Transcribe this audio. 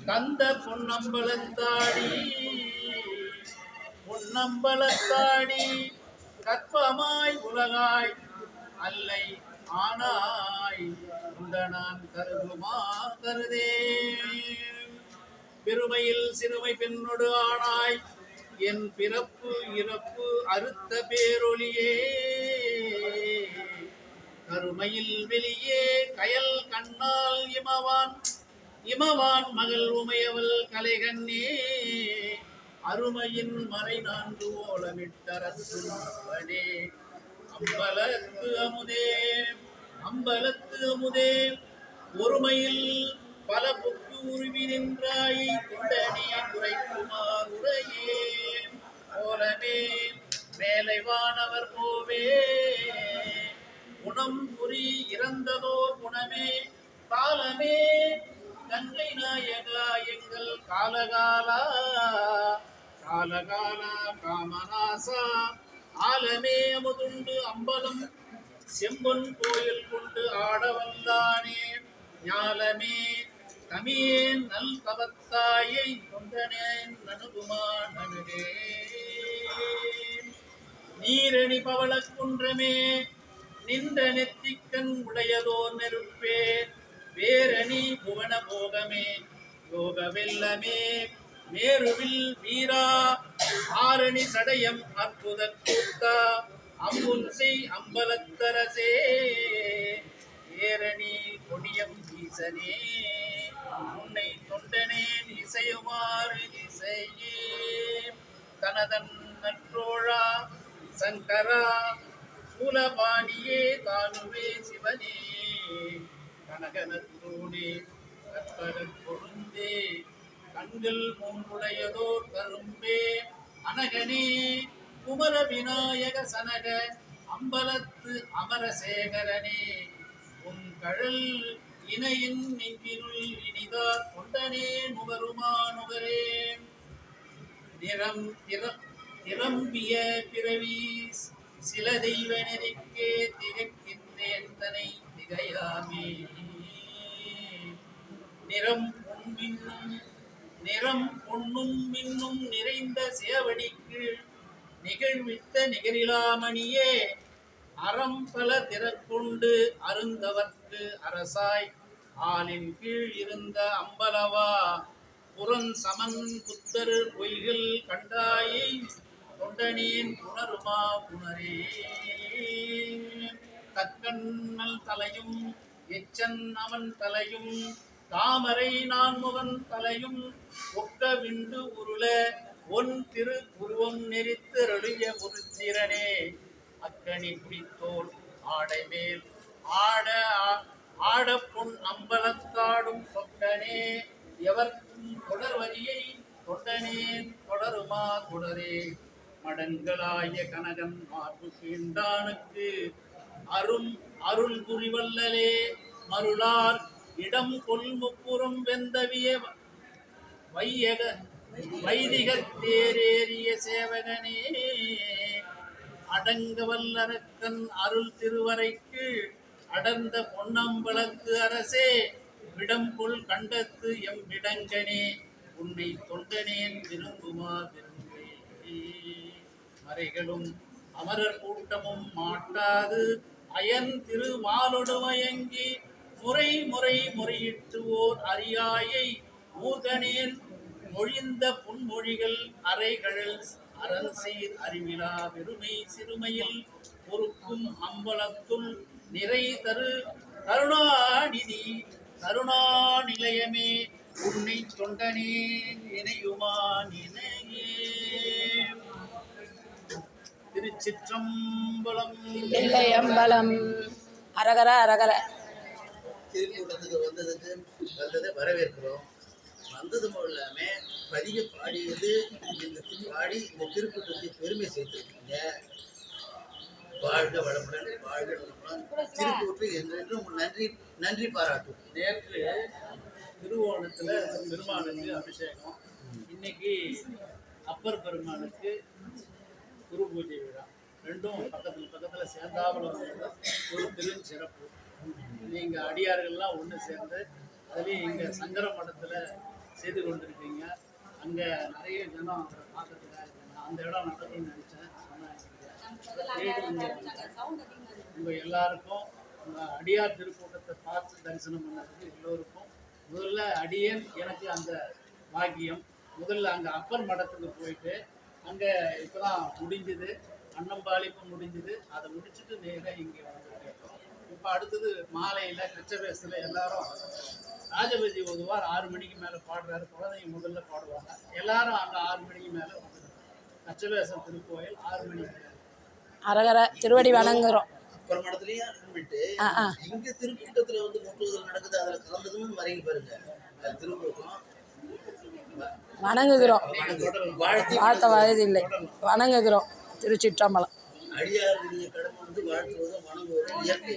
கந்த பொன்னம்பலத்தாடி பொன்னம்பலத்தாடி கற்பமாய் உலகாய் அல்லை ஆனாய் இந்த நான் கருதுமா கருதே பெருமையில் சிறுமை பெண்ணொடு ஆனாய் என் பிறப்பு இறப்பு அறுத்த பேரொழியே கருமையில் வெளியே கயல் கண்ணால் இமவான் மகள் உமையவள் கலைகண்ணே அருமையின் மறை நான்கு ஓலமிட்டரசுவனே அம்பலத்து அமுதே அம்பலத்து அமுதே ஒருமையில் பல புக்கு உருவி நின்றாய் குண்டனே குறைக்குமாறுரையே போலவே மேலைவானவர் போவே குணம் புரி இறந்ததோ குணமே காலமே கங்கை நாயகா எங்கள் காலகாலா காலகாலா காமநாசா ஆலமே அமுதுண்டு அம்பலம் செம்பொன் கோயில் கொண்டு ஆட வந்தானே ஞாலமே தமியேன் நல் தவத்தாயை கொண்டனேன் நனுகுமா நனுகே நீரணி பவள குன்றமே நின்ற நெத்திக்கண் உடையதோ நெருப்பே வேரணி புவன போகமே யோக வெல்லமே மேருவில் வீரா ஆரணி சடையம் அற்புத கூத்தா அம்புன்சை அம்பலத்தரசே ஏரணி கொடியம் ஈசனே உன்னை தொண்டனேன் இசையுமாறு இசையே தனதன் நற்றோழா சங்கரா சூலபாணியே தானுவே சிவனே கனகனத்தோனே கற்பகப் பொருந்தே கண்கள் மூன்றுடையதோர் கரும்பே அனகனே குமர விநாயக சனக அம்பலத்து அமரசேகரனே உன் கழல் இணையின் நெஞ்சினுள் இனிதார் கொண்டனே நுகருமா நுகரே நிரம்பிய பிறவி சில தெய்வ நெறிக்கே திகைக்கின்றேன் தனை திகையாமே நிறம் பொன்னும் மின்னும் நிறைந்த சேவடிக்கு நிகழ்வித்த நிகரிலாமணியே அறம் பல திறக்கொண்டு அருந்தவர்க்கு அரசாய் ஆலின் கீழ் இருந்த அம்பலவா புறன் சமன் புத்தர் பொய்கள் கண்டாயை தொண்டனேன் புணருமா புணரே தக்கண்ணல் தலையும் எச்சன் அவன் தலையும் தாமரை நான்முகன் தலையும் ஒக்க விண்டு உருள ஒன் திரு உருவம் நெறித்து ரளிய முருத்திரனே அக்கணி பிடித்தோல் ஆடை மேல் ஆட பொன் அம்பலத்தாடும் சொக்கனே எவர்க்கும் தொடர்வரியை தொண்டனேன் தொடருமா தொடரே மடங்களாய கனகன் மார்பு கீண்டானுக்கு அருள் புரிவல்லலே மருளார் இடம் கொள்முப்புறம் வெந்தவிய வைதிகத் தேரேறிய சேவகனே அடங்க வல்லரக்கன் அருள் திருவரைக்கு அடர்ந்த பொன்னம்பலத்து அரசே விடம்பொல் கண்டத்து எம் விடங்கனே உன்னை தொண்டனேன் விரும்புமா விரும்பே மறைகளும் அமரர் கூட்டமும் மாட்டாது அயன் திருமாலொடுமயங்கி முறை முறை முறையிட்டு ஓர் அரியாயை மூர்கனேன் மொழிந்த புன்மொழிகள் அறைகழல் அரண்சீர் அறிவிழா பெருமை சிறுமையில் பொறுக்கும் அம்பலத்துள் நிறை தரு கருணாநிதி கருணாநிலையமே உன்னை தொண்டனே இணையுமா நினையே. திருச்சிற்றம்பலம். தில்லையம்பலம். அரகர அரகர. திருக்கூட்டத்துக்கு வந்ததை வரவேற்கிறோம். வந்தது இல்லாம பதிக பாடியது பாடி இந்த திருக்கூட்டத்தை பெருமை சேர்த்திருக்கீங்க. வாழ்க வளமுடன், வாழ்க வளமுடன். திருக்கூட்டு என்றென்றும் நன்றி பாராட்டும். நேற்று திருவோணத்துல பெருமானுக்கு அபிஷேகம், இன்னைக்கு அப்பர் பெருமானுக்கு குரு பூஜை விழா. ரெண்டும் பக்கத்துல சேர்ந்தாப்புல ஒரு திருச்சிறப்பு. நீங்கள் அடியார்கள்லாம் ஒன்று சேர்ந்து அதுலேயும் இங்கே சங்கர மடத்தில் செய்து கொண்டிருக்கீங்க. அங்கே நிறைய ஜனம் அவரை பார்க்கறதுக்காக இருக்காங்க. அந்த இடம் நடக்கும்னு நினச்சேன். உங்கள் எல்லாருக்கும் உங்கள் அடியார் திருக்கூட்டத்தை பார்த்து தரிசனம் பண்ணதுக்கு எல்லோருக்கும் முதல்ல அடியேன் எனக்கு அந்த பாக்கியம். முதல்ல அங்கே அப்பர் மடத்துக்கு போயிட்டு அங்கே இப்போ தான் முடிஞ்சுது, அன்னம்பாளிப்பு முடிஞ்சுது. அதை முடிச்சுட்டு நேராக இங்கே வந்துருக்கோம். இப்போ அடுத்தது மாலையில் கச்சபேசில் எல்லாரும் ராஜபதி ஓதுவார் 6 மணிக்கு மேலே பாடுறாரு. குழந்தைங்க முதல்ல பாடுவாங்க. எல்லாரும் அங்கே 6 மணிக்கு மேலே கச்சபேசம் திருக்கோயில் 6 மணிக்கு மேலே அரகர திருவடி வணங்குறோம். அப்புறம் மடத்துலயும் அட்மிட்டு இங்க திருக்கூட்டத்துல வந்து முற்றுதல் நடக்குது. அதுல கலந்ததும் வரைங்க பாருங்க. திருக்கூட்டம் வணங்குகிறோம். வாழ்த்த வயதில்லை, தொடரலாம். வணங்குகிறோம். திருச்சிற்றம்பலம். அடியாருடைய கடமை வந்து வாழ்த்துவதும் வணங்குவதும் இயற்கை.